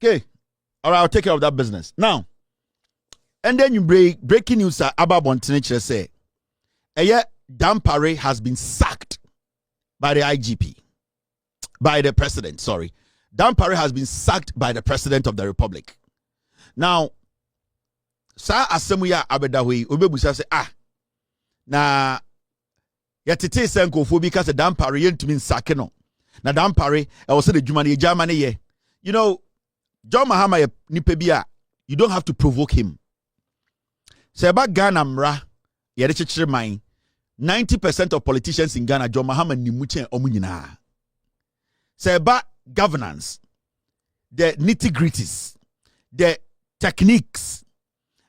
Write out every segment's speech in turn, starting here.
Okay. All right, I'll take care of that business. Now, and then you breaking news about Bontinich say, Dampare has been sacked by the IGP, by the president, sorry. Dampare has been sacked by the president of the republic. Now, sa asemuya abedahui, ubebusa say, na yatete senko fo because the Dampare yentumi nsake no. Na Dampare, I was say the Germany ye. You know, John Mahama nipebia, you don't have to provoke him. Say about Ghana mra, yede chichire mine. 90% of politicians in Ghana, John Mahama nimuche omunyina. Say about governance, the nitty-gritties, the techniques,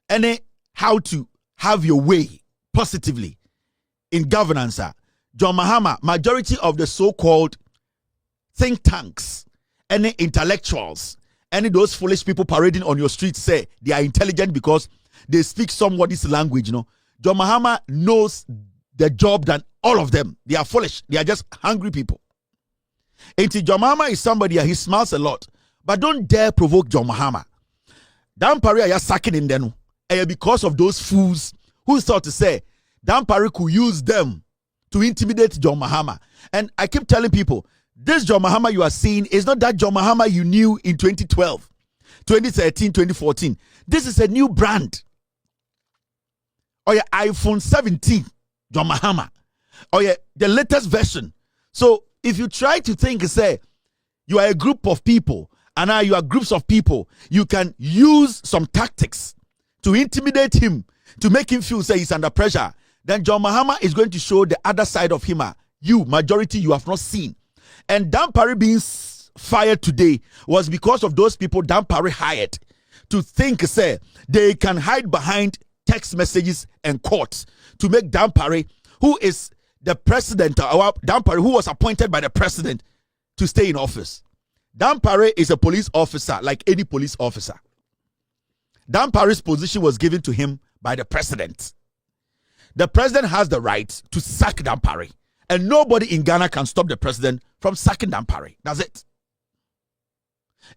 and how to have your way positively in governance. John Mahama, majority of the so-called think tanks, any intellectuals, any those foolish people parading on your streets say they are intelligent because they speak somebody's language, you know. John Mahama knows the job than all of them. They are foolish. They are just hungry people. And John Mahama is somebody, he smiles a lot. But don't dare provoke John Mahama. Dampare are sacking in them because of those fools who thought to say Dampare could use them to intimidate John Mahama. And I keep telling people, this John Mahama you are seeing is not that John Mahama you knew in 2012, 2013, 2014. This is a new brand. Or your iPhone 17, John Mahama. Or your the latest version. So if you try to think, say, you are a group of people, and now you are groups of people, you can use some tactics to intimidate him, to make him feel, say, he's under pressure. Then John Mahama is going to show the other side of him. You, majority, you have not seen. And Dampare being fired today was because of those people Dampare hired to think, say, they can hide behind text messages and courts to make Dampare, who is the president, or Dampare, who was appointed by the president, to stay in office. Dampare is a police officer like any police officer. Dampare's position was given to him by the president. The president has the right to sack Dampare. And nobody in Ghana can stop the president from sacking Dampare. That's it.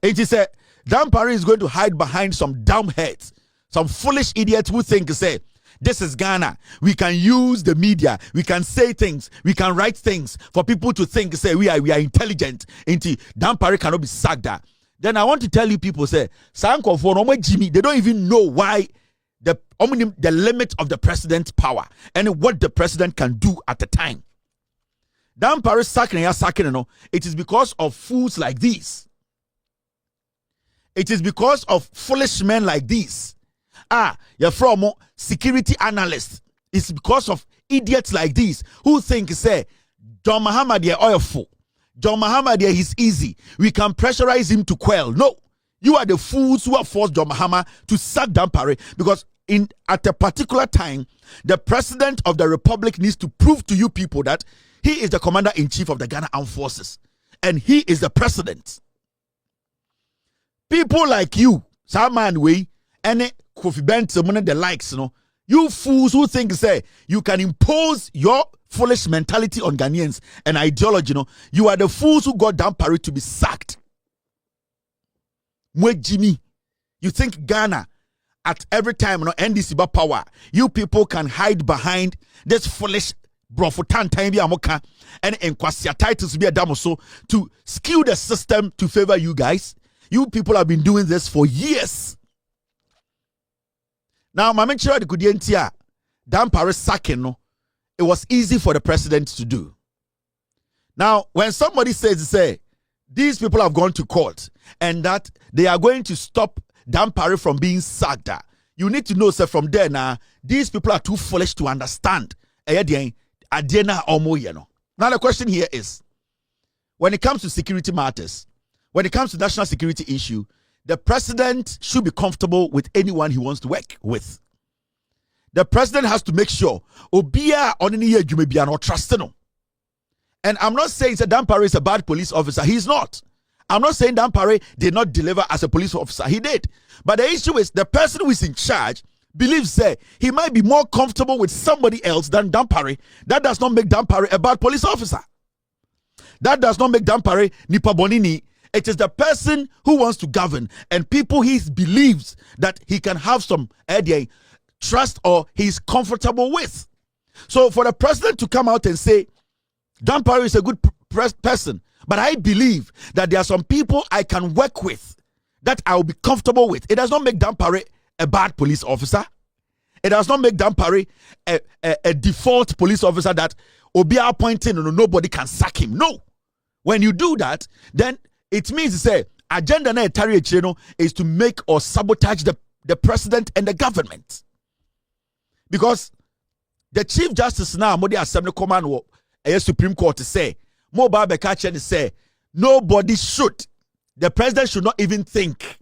It is a Dampare is going to hide behind some dumb heads, some foolish idiots who think, say, this is Ghana. We can use the media. We can say things. We can write things for people to think, say, we are intelligent. Into Dampare cannot be sacked. Then I want to tell you people, say, Sanko for Jimmy, they don't even know why the limit of the president's power and what the president can do at the time. Dampare sacking, no, it is because of fools like these. It is because of foolish men like these. You're from security analysts. It's because of idiots like these who think, say, John Mahama, they're oilful. John Mahama, there he's easy. We can pressurize him to quell. No, you are the fools who have forced John Mahama to sack Dampare because at a particular time, the president of the republic needs to prove to you people that he is the commander-in-chief of the Ghana Armed Forces. And he is the president. People like you, Saman Way, and Kofi Benson, the likes, you know, you fools who think, say, you can impose your foolish mentality on Ghanaians and ideology, you know, you are the fools who got Dampare to be sacked. Mwe Jimmy, you think Ghana, at every time, you know, NDC power, you people can hide behind this foolish brofotan time bi amoka and enkwasya titles be adamoso to skew the system to favor you guys. You people have been doing this for years. Now, my mention the kudientia Dampare sacking, no, it was easy for the president to do. Now, when somebody says, say, these people have gone to court and that they are going to stop Dampare from being sacked, you need to know, sir, from there now, these people are too foolish to understand. Now the question here is, when it comes to security matters, when it comes to national security issue, the president should be comfortable with anyone he wants to work with. The president has to make sure Obia oniniye jumebi no trust no. And I'm not saying that Dampare is a bad police officer. He's not. I'm not saying Dampare did not deliver as a police officer. He did. But the issue is the person who is in charge believes that he might be more comfortable with somebody else than Dampare. That does not make Dampare a bad police officer. That does not make Dampare nipa bonini It is the person who wants to govern and people he believes that he can have some trust or he's comfortable with. So for the president to come out and say, Dampare is a good person, but I believe that there are some people I can work with that I will be comfortable with. It does not make Dampare a bad police officer. It does not make Dampare a default police officer that Obia appointing and nobody can sack him. No. When you do that, then it means to say agenda na etari echino is to make or sabotage the president and the government. Because the Chief Justice now, Modi Assembly Command, a Supreme Court to say, Mobile Bekachen say, nobody should. The president should not even think.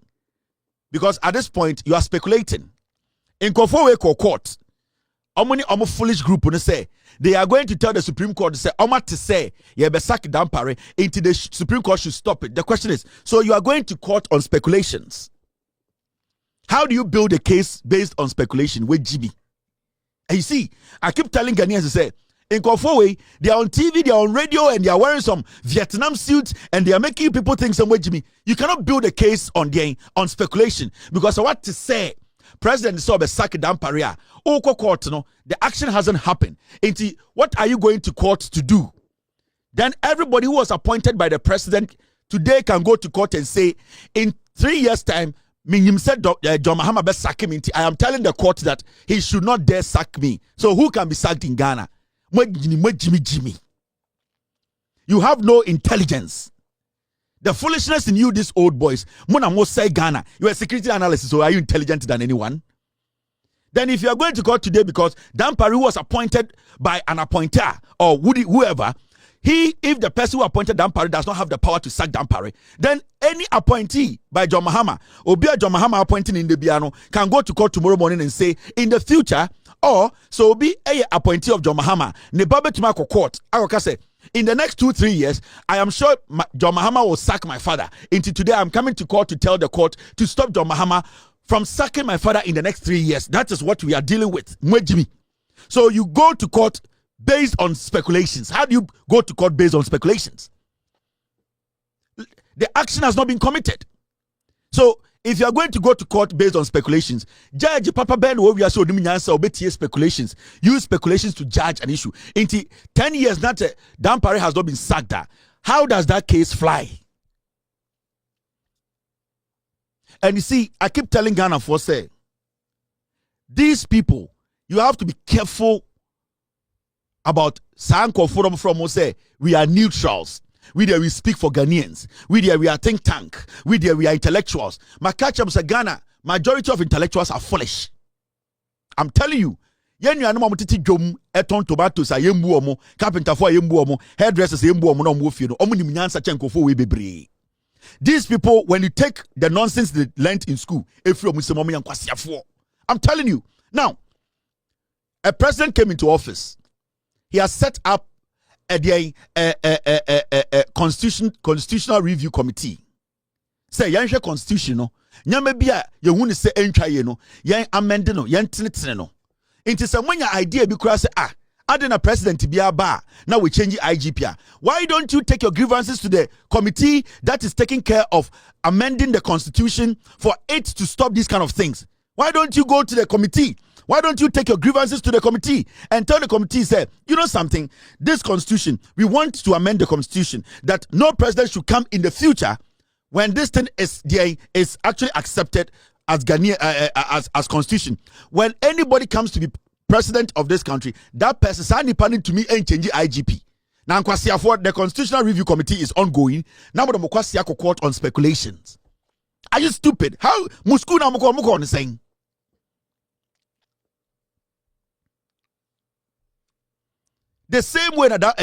Because at this point, you are speculating. In Kofowe Court, Omo foolish group will say, they are going to tell the Supreme Court to say, Oma to say, yeah, besak Dampare, into the Supreme Court should stop it. The question is, so you are going to court on speculations. How do you build a case based on speculation with Jimmy? And you see, I keep telling Ghanaians to say, in Kofowe, they are on TV, they are on radio, and they are wearing some Vietnam suits, and they are making people think some way, Jimmy. You cannot build a case on speculation, because what to say, President Sobe Saki Dampare, Oko court, no, the action hasn't happened. What are you going to court to do? Then everybody who was appointed by the president today can go to court and say, in 3 years' time, Minim said John Mahama best sack him. I am telling the court that he should not dare sack me. So who can be sacked in Ghana? Jimmy. You have no intelligence. The foolishness in you, these old boys. Mona mo say Ghana. You are a security analyst, so are you intelligent than anyone? Then if you are going to court today because Dampare was appointed by an appointer or whoever, if the person who appointed Dampare does not have the power to sack Dampare, then any appointee by John Mahama, or be a John Mahama appointing in the Biano, can go to court tomorrow morning and say, in the future, or so be a appointee of John Mahama, Nebabe Tumako court, say, in the next 2-3 years, I am sure John Mahama will sack my father. Into today, I'm coming to court to tell the court to stop John Mahama from sacking my father in the next 3 years. That is what we are dealing with. So you go to court based on speculations. How do you go to court based on speculations? The action has not been committed. So if you are going to go to court based on speculations, Judge Papa Ben we are so speculations. Use speculations to judge an issue. In 10 years, Dampare has not been sacked. How does that case fly? And you see, I keep telling Ghana for say, these people, you have to be careful about Sanko Forum from say we are neutrals. We speak for Ghanaians. We are think tank. We are intellectuals. Makacham say Ghana, majority of intellectuals are foolish. I'm telling you. Yen you anoma mutiti dwom eton tomatoes ayembu omo, carpenter for ayembu omo, hairdressers ayembu omo no mo fie no. Omo ni nyansa chenkofo we bebre. These people, when you take the nonsense they learned in school, I'm telling you. Now, a president came into office. He has set up a constitutional review committee. Say, yanshe constitution no. Nyame bia ye wuni se entwa ye no. Yan amend no. Yan tinitine no. Inti se mwanya idea bi kura se Adena president biya ba now we change IGP. Why don't you take your grievances to the committee that is taking care of amending the constitution for it to stop these kind of things? Why don't you go to the committee? Why don't you take your grievances to the committee and tell the committee, say, you know something, this constitution, we want to amend the constitution that no president should come in the future when this thing is actually accepted as Ghanaian as constitution. When anybody comes to be president of this country, that person sign to me and change IGP. Now the constitutional review committee is ongoing. Now the court on speculations. Are you stupid? How Musku na moko saying? The same way that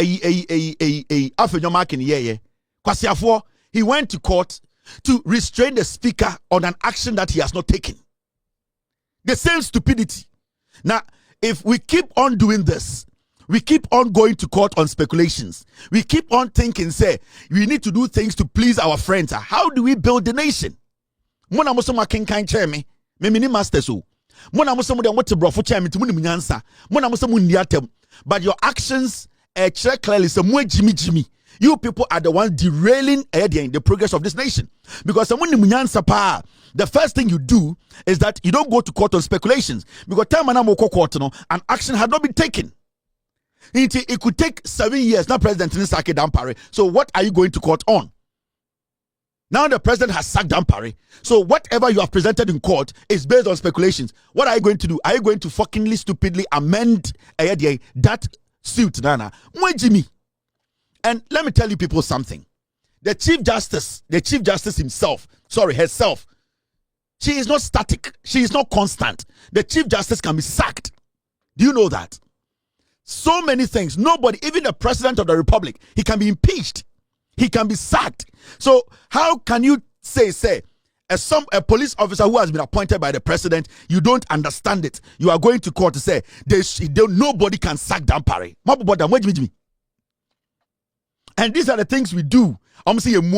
he went to court to restrain the speaker on an action that he has not taken. The same stupidity. Now, if we keep on doing this, we keep on going to court on speculations, we keep on thinking, say, we need to do things to please our friends. How do we build the nation? Mona musoma kenkan cheme, me mini master so. Mona musoma de wote brofo cheme ti muni nyansa. Mona musoma ndiatem. But your actions clearly say mwe Jimmy. You people are the ones derailing the progress of this nation. Because the first thing you do is that you don't go to court on speculations. Because an action had not been taken. It could take 7 years. Now President Sake Dampare. So what are you going to court on? Now the president has sacked Dampare. So whatever you have presented in court is based on speculations. What are you going to do? Are you going to fuckingly stupidly amend that suit, Nana? Jimmy. And let me tell you people something. The Chief Justice herself, she is not static. She is not constant. The Chief Justice can be sacked. Do you know that? So many things. Nobody, even the President of the Republic, he can be impeached. He can be sacked. So how can you say a police officer who has been appointed by the president, you don't understand it? You are going to court to say nobody can sack Dampare. And these are the things we do. I'm saying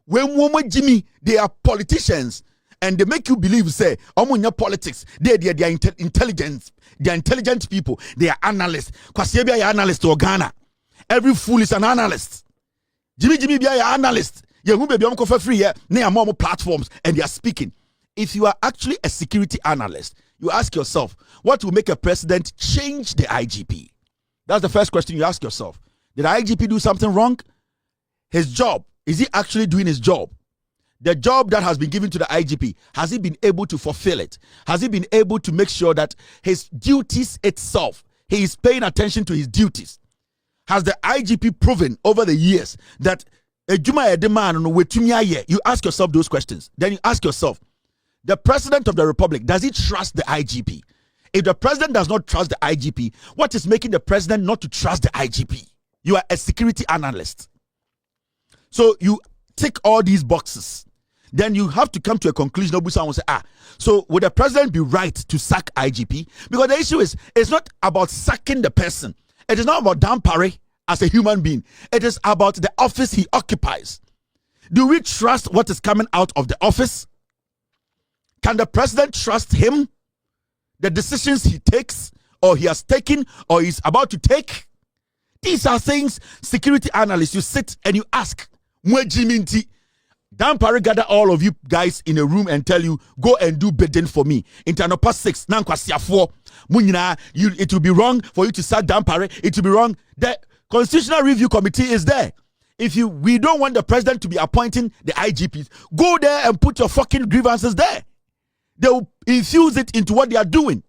when Jimmy, they are politicians and they make you believe politics. They are intelligence. They are intelligent people. They are analysts. Because you are analyst to Ghana. Every fool is an analyst. Jimmy be an analyst. You will be for free here. They are more platforms and they are speaking. If you are actually a security analyst, you ask yourself, what will make a president change the IGP? That's the first question you ask yourself. Did the IGP do something wrong? His job, is he actually doing his job? The job that has been given to the IGP, has he been able to fulfill it? Has he been able to make sure that his duties itself, he is paying attention to his duties? Has the IGP proven over the years that you ask yourself those questions. Then you ask yourself, the President of the Republic, does he trust the IGP? If the President does not trust the IGP, what is making the President not to trust the IGP? You are a security analyst. So you tick all these boxes. Then you have to come to a conclusion. Someone will say, so would the President be right to sack IGP? Because the issue is, it's not about sacking the person. It is not about Dampare as a human being. It is about the office he occupies. Do we trust what is coming out of the office? Can the president trust him? The decisions he takes, or he has taken, or he's about to take? These are things, security analysts, you sit and you ask, Dampare gather all of you guys in a room and tell you, go and do bidding for me. Intanopa 6, it will be wrong for you to sack Dampare. It will be wrong. The Constitutional Review Committee is there. We don't want the president to be appointing the IGPs, go there and put your fucking grievances there. They will infuse it into what they are doing.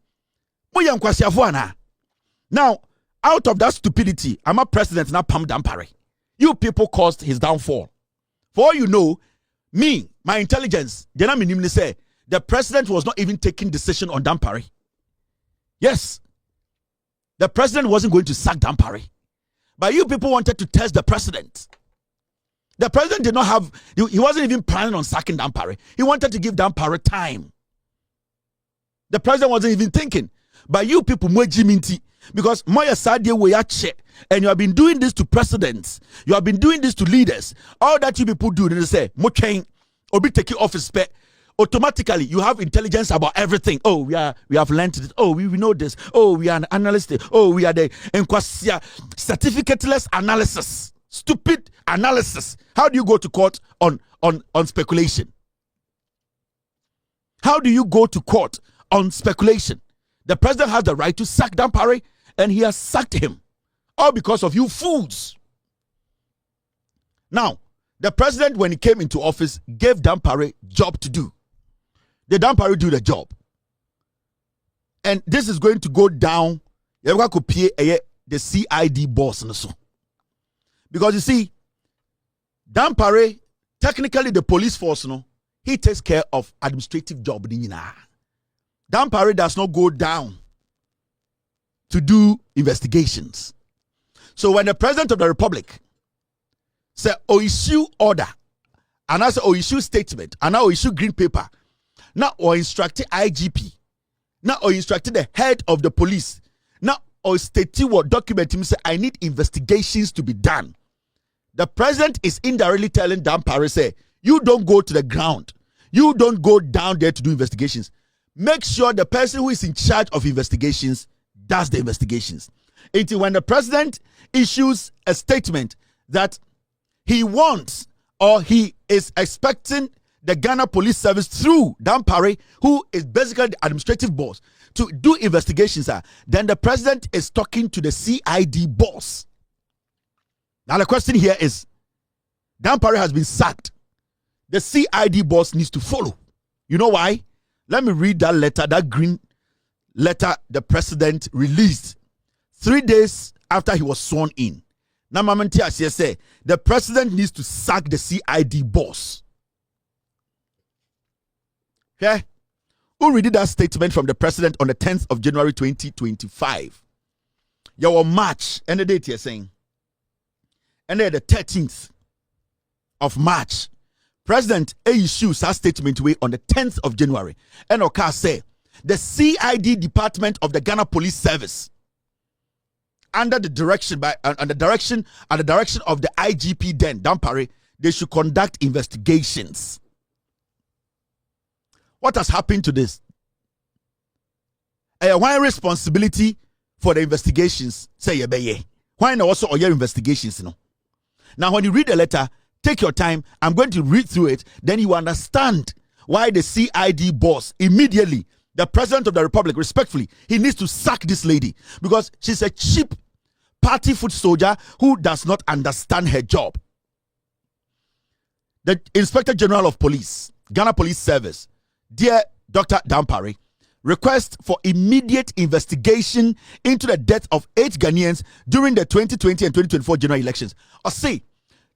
Now, out of that stupidity, I'm a president now, Pam Dampare. You people caused his downfall. For all you know, my intelligence, the president was not even taking decision on Dampare. Yes, the president wasn't going to sack Dampare. But you people wanted to test the president. The president did not have, he wasn't even planning on sacking Dampare. He wanted to give Dampare time. The president wasn't even thinking. But you people, because and you have been doing this to presidents, you have been doing this to leaders. All that you people do, they say, Obi take office, automatically you have intelligence about everything. Oh, we have learned this. Oh, we know this. Oh, we are an analyst. Oh, we are the certificateless analysis. Stupid analysis. How do you go to court on speculation? How do you go to court on speculation? The president has the right to sack Dampare, and he has sacked him. All because of you fools. Now, the president, when he came into office, gave Dampare job to do. The Dampare do the job. And this is going to go down. The CID boss. Because you see, Dampare, technically the police force, he takes care of administrative job. Dampare does not go down to do investigations. So when the president of the republic say, issue order, and I say, issue statement, and now issue green paper, now or instruct IGP, now or instruct the head of the police, now or state what document him say, I need investigations to be done. The president is indirectly telling Dampare, say, you don't go to the ground. You don't go down there to do investigations. Make sure the person who is in charge of investigations does the investigations. Until when the president issues a statement that he wants or he is expecting the Ghana Police Service through Dan Parry, who is basically the administrative boss, to do investigations, then the president is talking to the CID boss. Now the question here is, Dan Parry has been sacked. The CID boss needs to follow. You know why? Let me read that letter, that green letter the president released 3 days after he was sworn in. Now, Mamantia say the president needs to sack the CID boss. Okay? Who read that statement from the president on the 10th of January 2025? Your March, and the date you're saying, and then the 13th of March, President issues that statement way on the 10th of January. And Oka say the CID department of the Ghana Police Service, under the direction of the direction of the IGP then Dan Parry, they should conduct investigations. What has happened to this? Why responsibility for the investigations? Say why not also all your investigations? You know? Now, when you read the letter, take your time. I'm going to read through it. Then you understand why the CID boss immediately, the president of the republic, respectfully, he needs to sack this lady because she's a cheap party foot soldier who does not understand her job. The Inspector General of Police, Ghana Police Service, dear Dr. Dan Parry, request for immediate investigation into the death of 8 Ghanaians during the 2020 and 2024 general elections. Or see,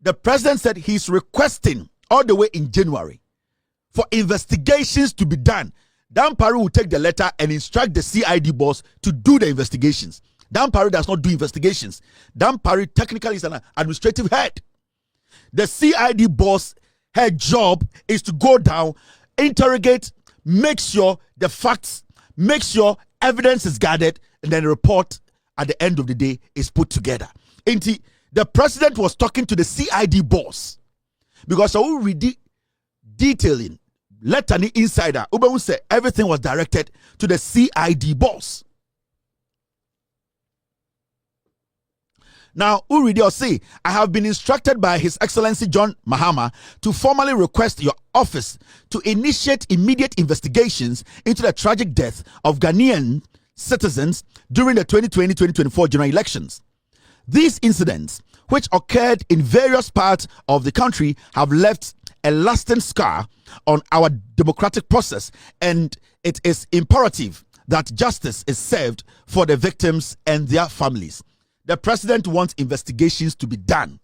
the president said he's requesting all the way in January for investigations to be done. Dan Parry will take the letter and instruct the CID boss to do the investigations. Dan Parry does not do investigations. Dan Parry technically is an administrative head. The CID boss, her job is to go down, interrogate, make sure the facts, make sure evidence is gathered, and then a report at the end of the day is put together. The president was talking to the CID boss because I will read detailing letter insider. Ubeun said everything was directed to the CID boss. Now, Uridi or say, I have been instructed by His Excellency John Mahama to formally request your office to initiate immediate investigations into the tragic death of Ghanaian citizens during the 2020-2024 general elections. These incidents, which occurred in various parts of the country, have left a lasting scar on our democratic process, and it is imperative that justice is served for the victims and their families. The president wants investigations to be done.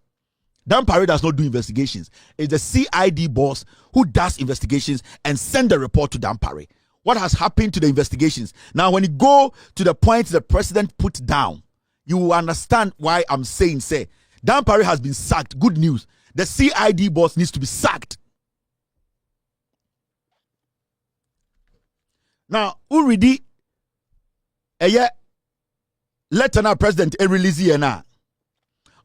Dan Parry does not do investigations. It's the CID boss who does investigations and send the report to Dan Parry. What has happened to the investigations? Now, when you go to the point the president put down, you will understand why I'm saying, Dan Parry has been sacked. Good news. The CID boss needs to be sacked. Now, Uridi, Lieutenant President release here now.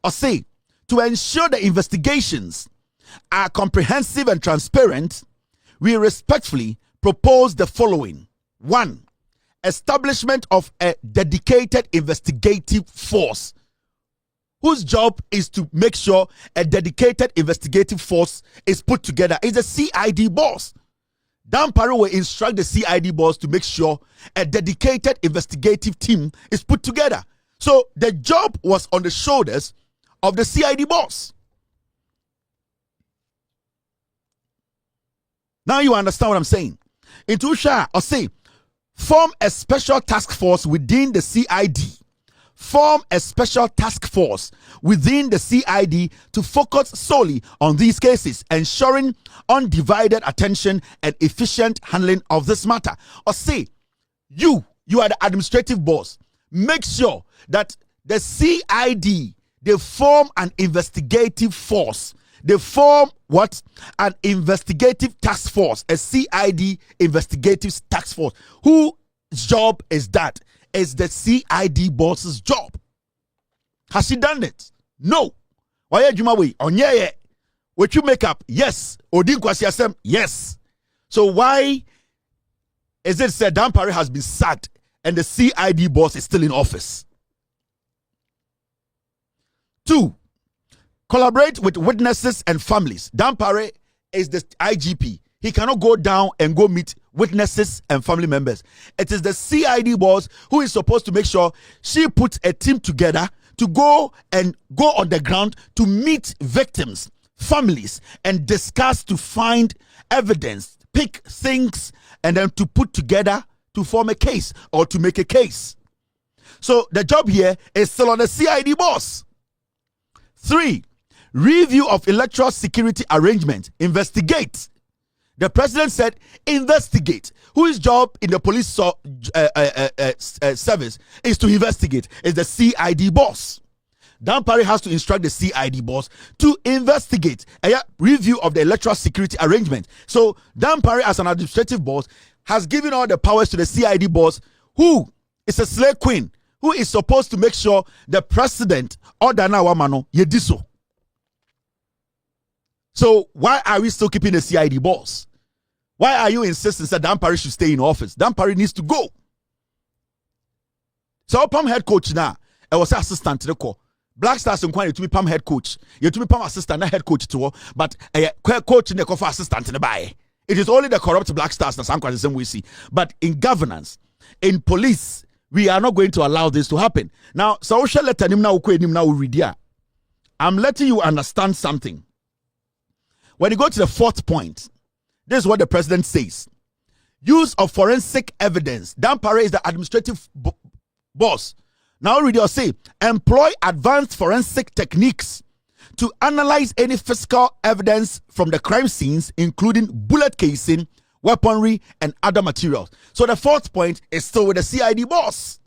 Or say, to ensure the investigations are comprehensive and transparent, we respectfully propose the following. 1. Establishment of a dedicated investigative force whose job is to make sure a dedicated investigative force is put together. It's a CID boss. Dan Parry will instruct the CID boss to make sure a dedicated investigative team is put together. So the job was on the shoulders of the CID boss. Now you understand what I'm saying. Into Sha or say, form a special task force within the CID. Form a special task force within the CID to focus solely on these cases, ensuring undivided attention and efficient handling of this matter. Or say, you are the administrative boss. Make sure that the CID, they form an investigative force. They form what? An investigative task force, a CID investigative task force. Whose job is that? Is the CID boss's job. Has she done it? No. Why are you my way? On yeah. What you make up? Yes. Odin Kwasiasem? Yes. So why is it said Dan Parry has been sacked and the CID boss is still in office? 2. Collaborate with witnesses and families. Dampare is the IGP. He cannot go down and go meet witnesses and family members. It is the CID boss who is supposed to make sure she puts a team together to go on the ground to meet victims, families, and discuss to find evidence, pick things, and then to put together to form a case or to make a case. So the job here is still on the CID boss. 3, review of electoral security arrangement. Investigate. The president said, investigate. Whose job in the police service is to investigate? Is the CID boss. Dampare has to instruct the CID boss to investigate a review of the electoral security arrangement. So Dampare, as an administrative boss, has given all the powers to the CID boss, who is a slave queen, who is supposed to make sure the president or Dana Wamano Yediso. So why are we still keeping the CID boss? Why are you insisting that Dampare should stay in office? Dampare needs to go. So Pam head coach now, I was assistant to the call. Black Stars and Kwani to be Pam head coach. You to be Pam assistant, not head coach to but a coach in the cover assistant in the buy. It is only the corrupt Black Stars that some same we see. But in governance, in police, we are not going to allow this to happen. Now, so shall let him now read. I'm letting you understand something. When you go to the 4th point, this is what the president says. Use of forensic evidence. Dampare is the administrative boss. Now read your say. Employ advanced forensic techniques to analyze any physical evidence from the crime scenes, including bullet casing, weaponry, and other materials. So the 4th point is still with the CID boss.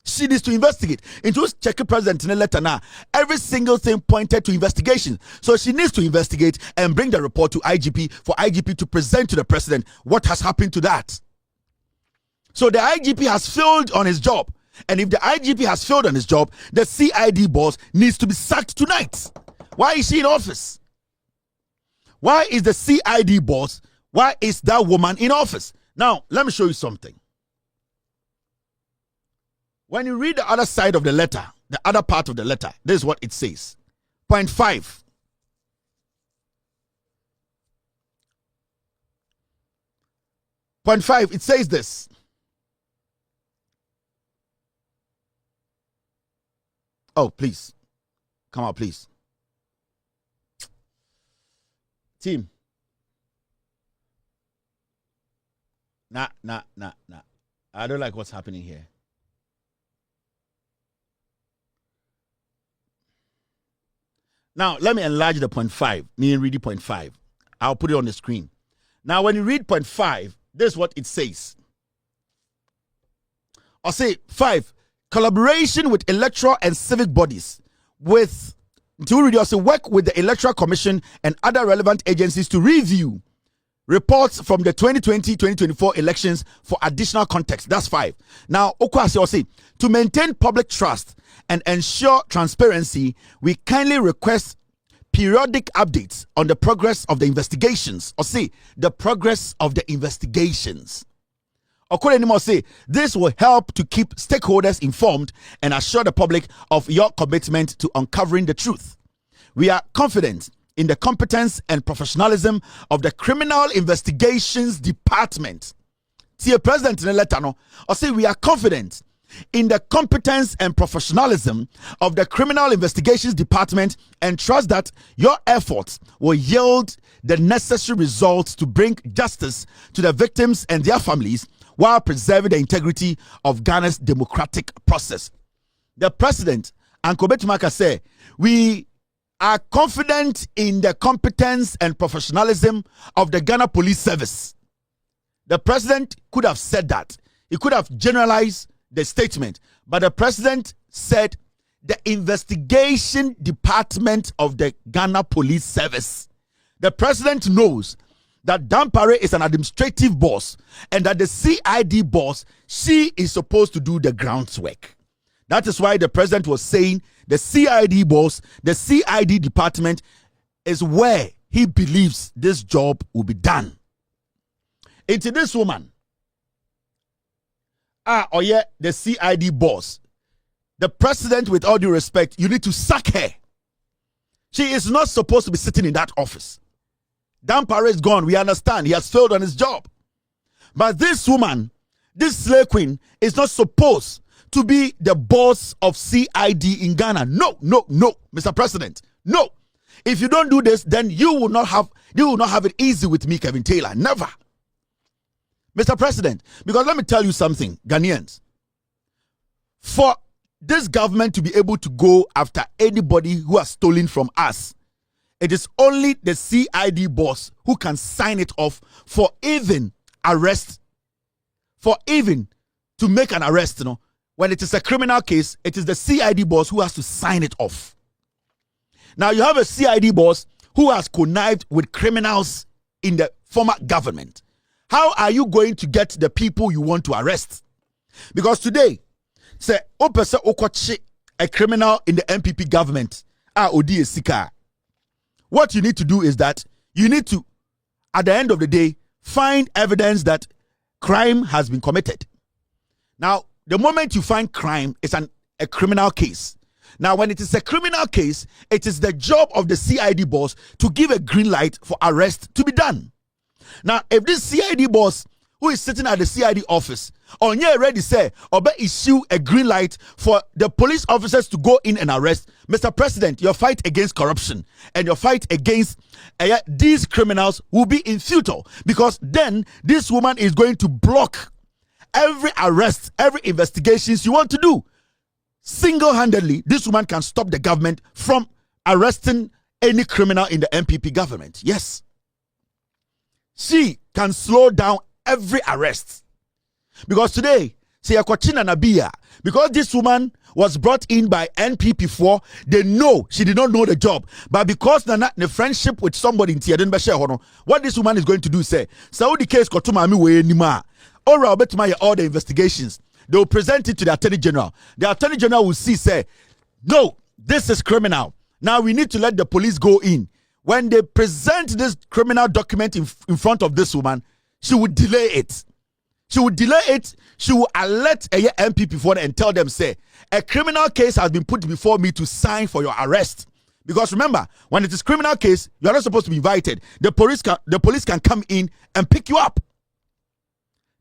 She needs to investigate. Into check the president in a letter now. Every single thing pointed to investigation. So she needs to investigate and bring the report to IGP for IGP to present to the president what has happened to that. So the IGP has failed on his job. And if the IGP has failed on his job, the CID boss needs to be sacked tonight. Why is she in office? Why is the CID boss? Why is that woman in office? Now, let me show you something. When you read the other side of the letter, the other part of the letter, this is what it says. Point 5. Point 5, it says this. Oh, please. Come out, please. Team. Nah. I don't like what's happening here. Now, let me enlarge the point 5. Me and read the point 5. I'll put it on the screen. Now, when you read point 5, this is what it says. I'll say 5. Collaboration with electoral and civic bodies. Work with the Electoral Commission and other relevant agencies to review reports from the 2020-2024 elections for additional context. That's 5. Now, Okwasi will say, to maintain public trust and ensure transparency, we kindly request periodic updates on the progress of the investigations. Or say, the progress of the investigations. Okorenimo say, this will help to keep stakeholders informed and assure the public of your commitment to uncovering the truth. We are confident in the competence and professionalism of the Criminal Investigations Department. See, President in a letter, no, or say we are confident in the competence and professionalism of the Criminal Investigations Department and trust that your efforts will yield the necessary results to bring justice to the victims and their families while preserving the integrity of Ghana's democratic process. The president, Anko Betumaka, said, we are confident in the competence and professionalism of the Ghana Police Service. The president could have said that. He could have generalized the statement, but the president said the investigation department of the Ghana Police Service. The president knows that Dampare is an administrative boss and that the CID boss, she is supposed to do the groundwork. That is why the president was saying the CID boss, the CID department is where he believes this job will be done. Into this woman, the CID boss, the president, with all due respect, you need to sack her. She is not supposed to be sitting in that office. Dampare is gone. We understand. He has failed on his job. But this woman, this slave queen, is not supposed to be the boss of CID in Ghana. No, no, no, Mr. President. No. If you don't do this, then you will not have it easy with me, Kelvin Taylor. Never. Mr. President, because let me tell you something, Ghanaians. For this government to be able to go after anybody who has stolen from us, it is only the CID boss who can sign it off for even arrest, for even to make an arrest. You know, when it is a criminal case, it is the CID boss who has to sign it off. Now you have a CID boss who has connived with criminals in the former government. How are you going to get the people you want to arrest? Because today, say, a criminal in the MPP government, what you need to do is that you need to, at the end of the day, find evidence that crime has been committed. Now, the moment you find crime, it's a criminal case. Now, when it is a criminal case, it is the job of the CID boss to give a green light for arrest to be done. Now, if this CID boss who is sitting at the CID office on here already say, or issue a green light for the police officers to go in and arrest, Mr. President, your fight against corruption and your fight against these criminals will be in futile, because then this woman is going to block every arrest, every investigations you want to do. Single-handedly, this woman can stop the government from arresting any criminal in the MPP government. Yes. She can slow down every arrest. Because today, say Akwachina Nabia, because this woman was brought in by NPP4, they know she did not know the job. But because the friendship with somebody in Tiaden, what this woman is going to do, say, Saudi case Kotumami we nima. All the investigations. They will present it to the Attorney General. The Attorney General will see, say, no, this is criminal. Now we need to let the police go in. When they present this criminal document in front of this woman, she would delay it. She would delay it. She will alert a MPP for and tell them, say, a criminal case has been put before me to sign for your arrest. Because remember, when it is criminal case, you are not supposed to be invited. The police can come in and pick you up.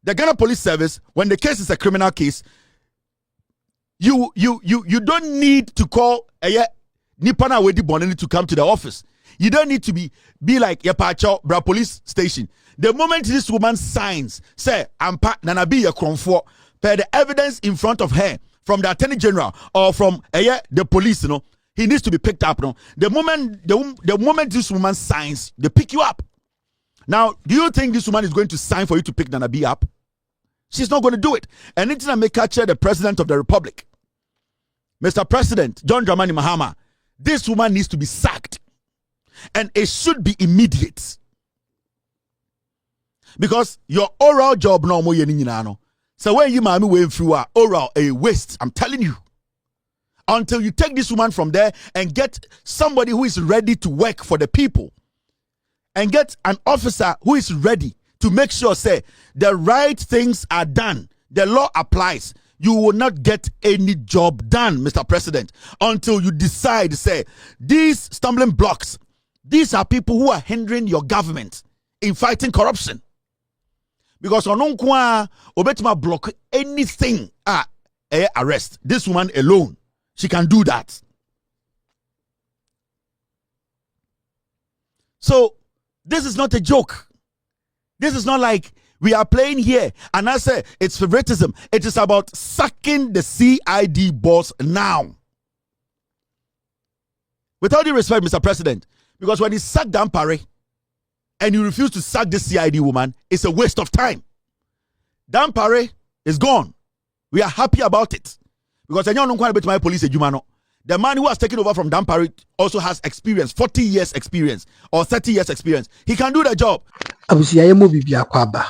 The Ghana Police Service, when the case is a criminal case, you don't need to call a Nipana Wedi Bonani to come to the office. You don't need to be like Yapacho Bra Police Station. The moment this woman signs, say, Ampa Nanabi Yakronfo, per the evidence in front of her from the Attorney General or from the police, you know, he needs to be picked up. No? The moment this woman signs, they pick you up. Now, do you think this woman is going to sign for you to pick Nanabi up? She's not going to do it. And it's going to capture the President of the Republic. Mr. President, John Dramani Mahama, this woman needs to be sacked. And it should be immediate. Because your oral job no more yeninano. So when you mami way through oral a waste, I'm telling you. Until you take this woman from there and get somebody who is ready to work for the people. And get an officer who is ready to make sure, say, the right things are done. The law applies. You will not get any job done, Mr. President, until you decide, say, these stumbling blocks, these are people who are hindering your government in fighting corruption. Because ononkwa obetima block anything arrest. This woman alone, she can do that. So, this is not a joke. This is not like we are playing here and I say it's favoritism. It is about sacking the CID boss now. With all due respect, Mr. President, because when he sacked Dampare and you refuse to sack this CID woman, it's a waste of time. Dampare is gone. We are happy about it. Because I don't know my police the man who has taken over from Dampare also has experience, 40 years experience or 30 years experience. He can do the job. Abusia yemo bibi akwaba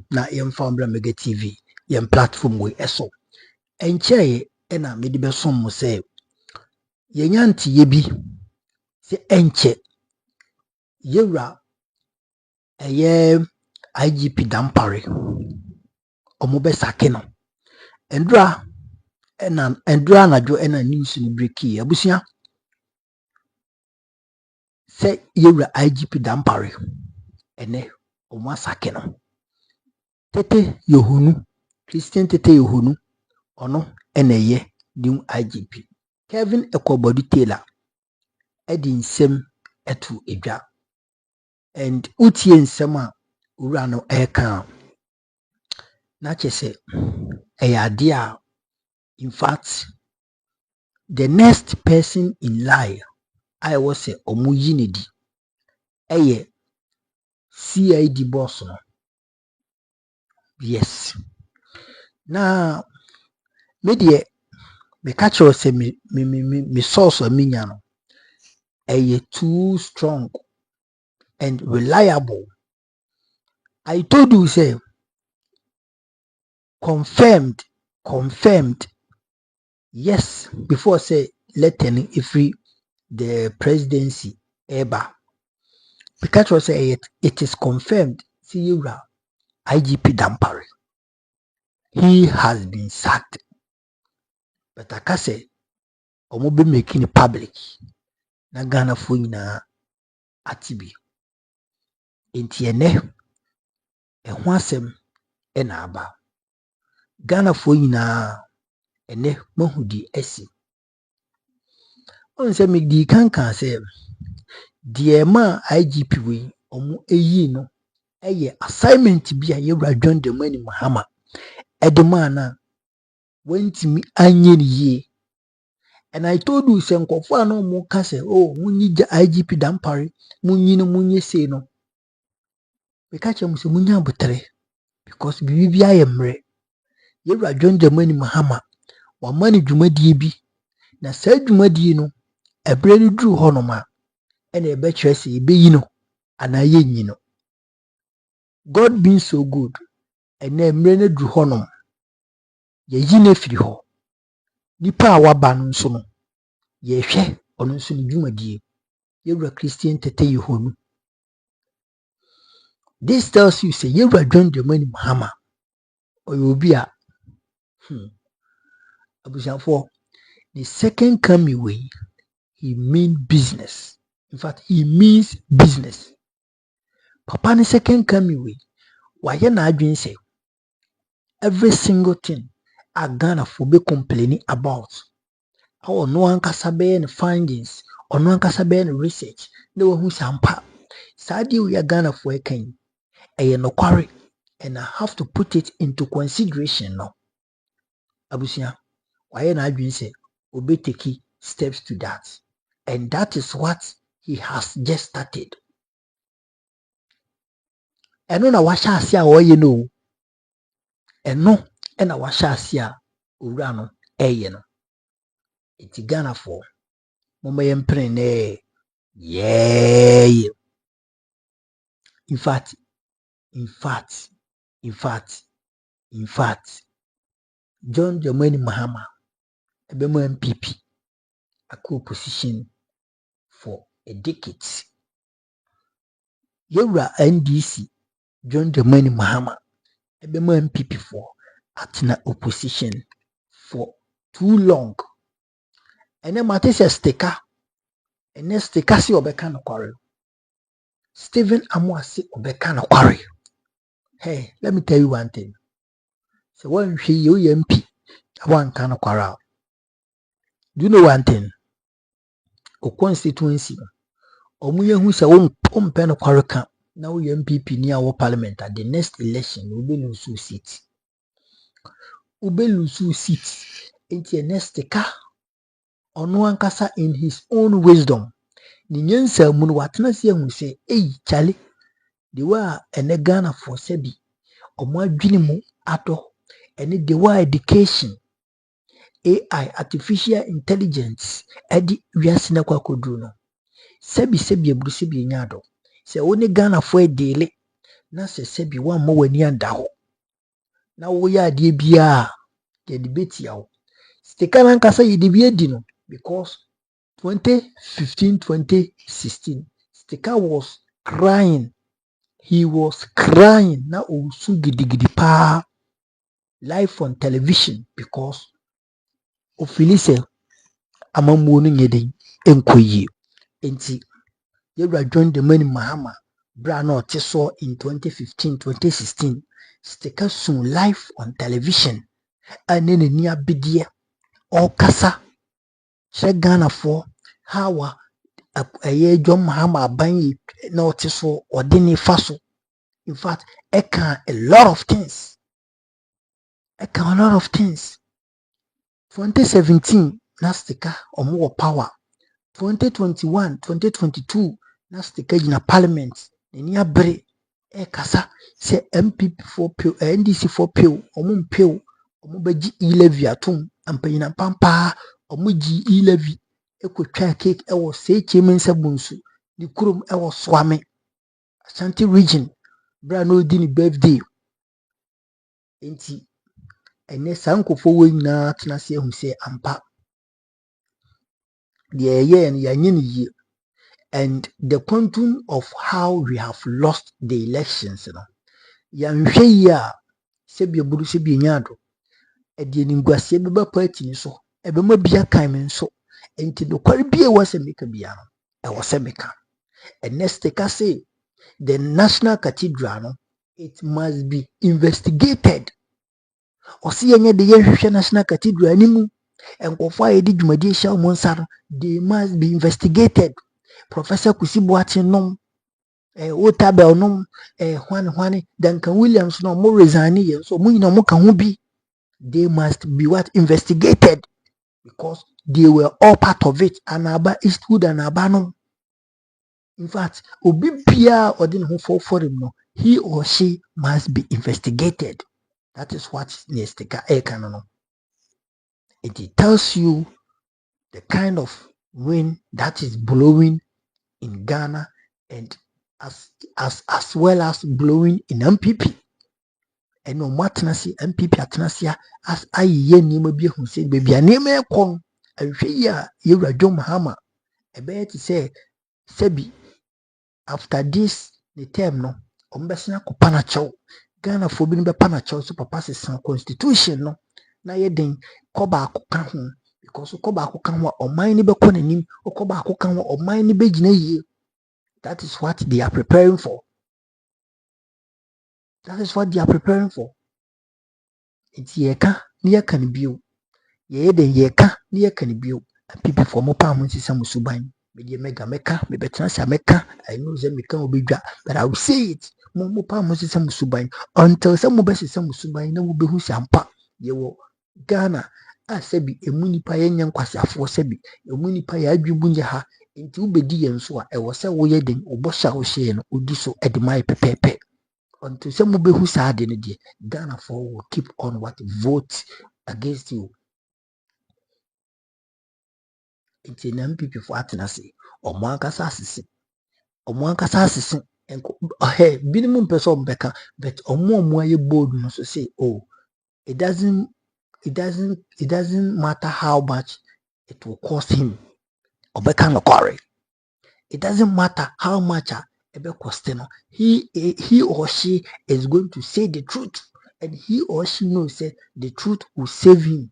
na yemfambra mega TV yem platform we eso enche ena medi besom mo se yenyanti yebi se enche yewra eye IGP Dampare omobe sakeno endra na jo ena news ni breaki abusia say yewra IGP dampare ene omo asake no tete yohunu Christian tete yohunu ono eneye new IGP Kelvin Taylor edi nsem etu edwa and utie nsem a owura no eka na chese eyade a in fact the next person in line I was say omu yinedi eye CID boss no yes na me de me catch us say me source aminya no eye too strong and reliable. I told you say confirmed yes before say letting if the presidency ever because was say it is confirmed see you IGP dampare he has been sacked but I can say omo be making it public na Ghana fo nyina atibi enti ene ho asem na aba Ghana fo nyina ene mahudi esi on se me di kankan se die ma IGP we omo eyi no eye assignment bi a yewra John de Mani Mahama edema na wentimi anye ye and I told you say nkofo ano mo ka say oh munyi IGP dampare munyi no munye sei no we ka chem say munya botere because bibi ayemre yewra John de Mani Mahama wa mani dwumadie bi na saa dwumadie no ebre ni duru hono ma ene ebe kire say ebe yi no ana ye nyi no God being so good ene emre na duru hono ye yi na firi ho nipa a waba no nso no ye hwe ono nso ni dwumadie yewra Christian tete yehonu this tells you say yewra John de Mani Mahama oyobi a abusiafo the second coming way he mean business. In fact, he means business. Papa the second coming way why you na adwin say every single thing a Ghana for be complaining about our no ankasa be findings or no ankasa be research no who sampa sadi we are Ghana for ken e no quarry and I have to put it into consideration now abusia why na adwin say obe take steps to that and that is what he has just started. Eno na washa ase a oye no eno na washa ase a owura no eye no iti Ghana for mama yempre ne yeah in fact John Dramani Mahama ebemo MPP akọ position for a decade yewura NDC John Dramani Mahama ebemo MPP for atena opposition for too long ene mate se sticker ene sticker si obeka no kware Stephen Amoasi obeka no kware. Hey, let me tell you one thing. So when you MP one kind of quarrel. Do you know one thing? O constituency omu yehu se wo pen quarrel kan na wo MPP ni awo parliament at the next election we be lose seat. Ube lose seat enti next ka ono ankasa in his own wisdom. Ni nyensa mu no watena se hu se chale the way ene Ghana for sebi omo adwini mu ato ene the way education AI artificial intelligence edi wiase na kwakoduru no sebi ebrusi bi nyado se woni Ghana fo edele na sebi wa mo wani anda ho na wo ya ade bia ye debate yawo stika na nkasa ye de bi edi no because 2015 2016 stika was crying, he was crying na osu gidigidi pa live on television because ofilise amamuo no nyeden enkoyie enti Yewura John Dramani Mahama bra na ɔte so in 2015 2016 stika soon live on television ane n'ani abedie ɔkasa kyerɛ Ghanafoɔ how ɛyɛ John Mahama aban yi na ɔte so ɔde ne fa so. In fact, ɛka a lot of things. 2017 na stika ɔmo wɔ power. 2021 2022 na stika gyina parliament n'ani abere ɛkasa sɛ MPP for pay NDC for pay ɔmo mpɛw ɔmo bɛgye e-levy atom ampanyina pampa ɔmo gye e-levy ɛkɔtwa cake ɛwɔ seekyɛ mensa bunsu ne kurom ɛwɔ Swame Ashanti region bra no di ne birthday enti ɛnɛ saa nkɔfo wɔ nyinaa tena se ehu sɛ ampa deɛ ɛyɛ no yɛanyɛ ne yie. And the quantum of how we have lost the elections, you know. Yanhwɛ yi a sɛbi eburu sɛbi enyado ɛde ninguasie bɛba party ni so ɛbɛma bia kan me nso enti nokware bia ɛwɔ sɛ meka bia no ɛwɔ sɛ meka. And next take us say the National Cathedral no, it must be investigated. Ɔsi yenye de yɛhwehwɛ National Cathedral ni mu nkɔfo a yɛde dwumadie hyɛ wɔn nsa no, they must be investigated. Professor Kusi Boateng nom Otabel nom Hwane Duncan Williams no mo resign here so mo nyina mo ka ho bi. They must be what investigated because they were all part of it. Anaba Eastwood and Abano. In fact, obi bia odin ho for him no, he or she must be investigated. That is what Nestika Ekano. It tells you the kind of wind that is blowing in Ghana and as well as blowing in MPP. And no matnasi MPP atnasia as aye nima bi hu say baby anema ekon ahwe ya Yewura John Mahama ebe ti say sebi after this the term no ombesina ko panacho Ghana fo bi no be panacho so papa sesan constitution no na yeden koba akoka ho because koba akoka ho oman ni be ko nanim koba akoka ho oman ni be gina yie. That is what they are preparing for. It's yeka ni yeka ni bio. Ye den yeka ni yeka ni bio. People for mo pa mo sisa musuban. Me de mega meka, me betra sa meka. I know say meka obedwa, but I will say it. Mo pa mo sisa musuban until some mo be sisa musuban na mo be hu sampa. Ye wo Ghana a sebi emu nipa ye nya nkwasiafo sebi emu nipa ya adwubu nya ha. Nti ubedi ye nso a ɛwɔ sɛ woyɛ den obɔhya wo hye no odi so ɛde mai pepepe until sɛ mubehu saa de no de Ghana for will keep on what vote against you. Nti na MPP for atena se ɔmo ankasa asese enko binom mpɛ sɛ ɔmbɛka but ɔmo ayɛ bold no so say oh it doesn't matter how much it will cost him ɔbɛka no kware. It doesn't matter how much ebe cost no. He or she is going to say the truth and he or she knows that the truth will save him.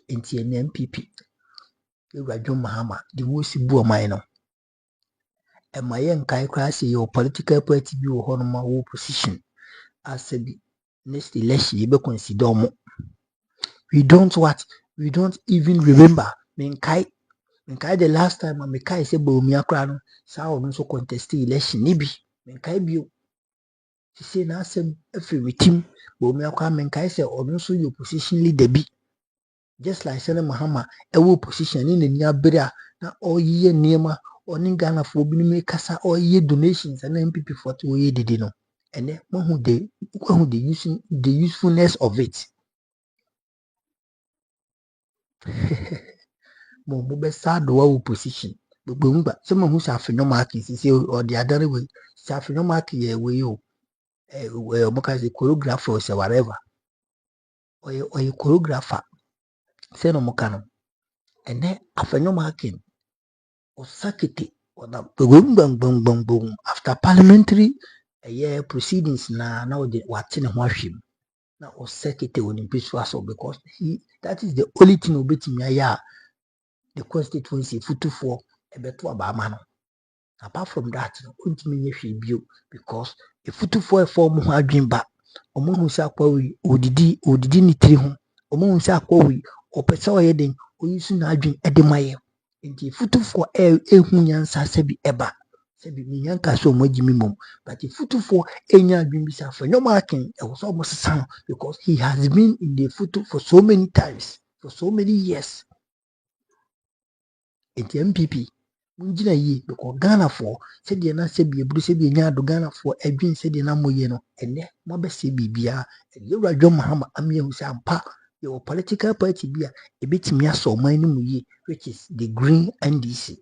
Inti MPP Yewura John Mahama the most bu oman no. E ma ye nkai kra say your political party bi wo hono ma wo position as bi next election you be consider omo. We don't even remember menkai the last time Mekai say Bawumia kra no saa ono so contest election ni bi menkai bio she say na asem afri wetim Bawumia kra menkai say ono so your opposition leader bi just like say Mahama ewo opposition ni nani abere na oyiye niema oni Ghana fo bi ni make kasa oyiye donations na MPP for to oyiye didi no ene mo hu the usefulness of it. Mo be sad do position gbogbo ngba se mo hu safenyo mark si or the other way safenyo mark ye we o mo ka say choreographer or whatever or choreographer say no mo ka no ene afenyo marking o sakete or na bang after parliamentary proceedings na wate ne ho ahwem na o sakete on impeachment because that is the only thing obetimi aya the constituency futufoɔ ɛbɛto abama no. Apart from that, ntumi nyɛ hwee bio because efutufoɔ ɛfɔ ɔmo ho adwene ba ɔmo hu sɛ akwa wei odidi ne tiri ho ɔmo hu sɛ akwa wei ɔpɛ sɛ ɔyɛ den oyi so n'adwene ɛde ma yɛ nti efutufoɔ ɛhu nyansa sɛbi ɛba sɛbi minya nka so ɔmo agyi mi mom but efutufoɔ ɛnya adwene bi sɛ afɔ nyɔma aken ɛwɔ sɛ ɔmo sesa no because he has been in the futu for so many times for so many years nti MPP. Mungyina yie because Ghanafoɔ sɛdeɛ na sɛbi eburu sɛbi enya ado Ghanafoɔ adwene sɛdeɛ na moyɛ no ɛnɛ mo abɛsɛ biribiara Yewura John Mahama amia hu sɛ ampa yɛwɔ political party bi a ebetumi asɔ ɔman no mu yie which is the Green NDC.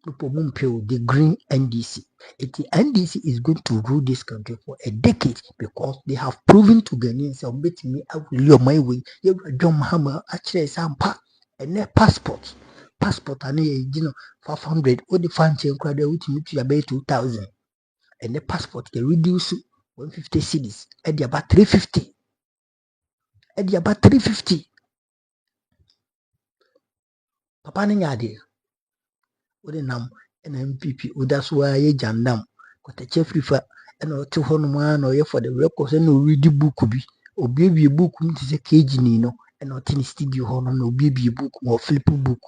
People mumpɛ the Green NDC. NDC is going to rule this country for a decade because they have proven to Ghanaians sɛ ɔbɛtumi awuli ɔman wei Yewura John Mahama akyerɛ sɛ ampa ɛnɛ passport ane yɛ 500 o de fan chain kura de wutumi tu abɛ 2000 and the passport can reduce 150 cedis e de about 350 papa ne nyade o de nam na MPP o da so ayɛ jandam kotache frifa na o te hɔ no ma na o yɛ for the record na o read book bi obiebie book mu te sɛ KG ni no na o te ne studio hɔ no na obiebie book ma o flip book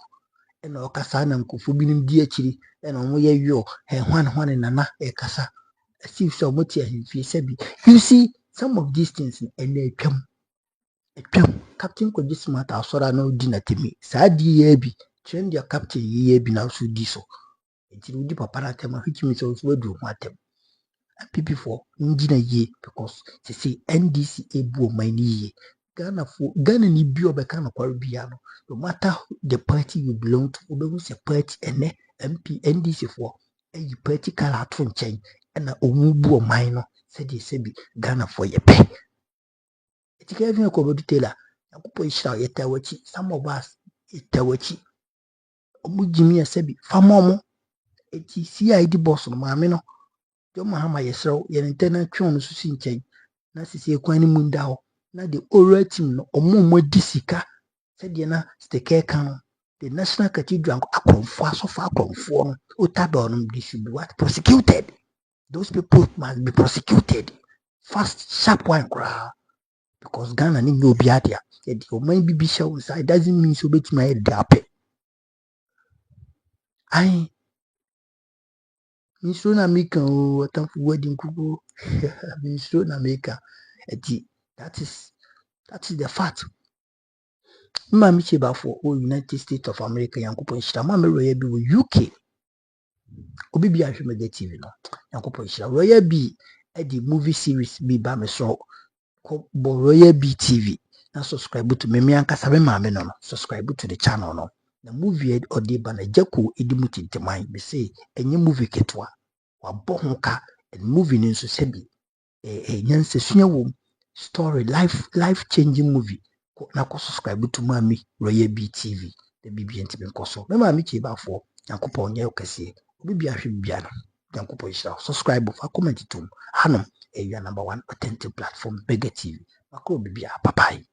na ɔkasa na nkofo binom di akyiri na ɔmo yɛ yo hwan nana ɛkasa asi so ɔmo te ahemfie sɛbi you see some of these things and atwam Captain Kogi Smart asɔra na odi na temi saa di yɛ bi trend dia captain yɛ bi na so di so nti odi papa na tem which means so waduru ho atem MPP for ngyina yie because say NDC ebu ɔman ni yie Ghana ni bi obeka no kware bia no matter the party you belong to obehu se party ene NDC for eyi party kala ato nkyɛn na omu bu ɔman no sɛ bi Ghana for ye pɛ etika even Kelvin Taylor yakopo ishira yeta wachi some of us yeta wachi omu jimi sɛ bi fama omo eti CID boss no maame no John Mahama yesrew ye internal twon no so si nkyɛn na sisi ekwan ni mu nda hɔ na the oral team no omo di sika sɛdeɛ na stake kan no the National Cathedral akonfo asofa akonfo no otado no they should be what prosecuted. Those people must be prosecuted fast sharp one cry because Ghana ni no biadia the oman bibi show side doesn't mean so bet my dape I Mr. Namika what wedding kuku Mr. Namika that is the fact. Mama Chiba for United States of America Yankupon Shira Mama Roya be with UK Obi bi ahweme the TV no Yankupon Shira Roya be at the movie series be ba me so ko Roya B TV na subscribe to me ankasa me maame no subscribe to the channel no na movie or de ba na Jaco edimu tinteman be say enye movie ketwa wa bo ho ka and movie ni nso se bi nyanse sua wom story life changing movie na ko subscribe to Mami Royal B TV the BB ntimi nkoso me Mami Chiba Yankopon nye okese obi bia hwe bia no Yankopon hira subscribe fa comment tum hanom eya number 1 authentic platform Bega TV makro bibia bye bye.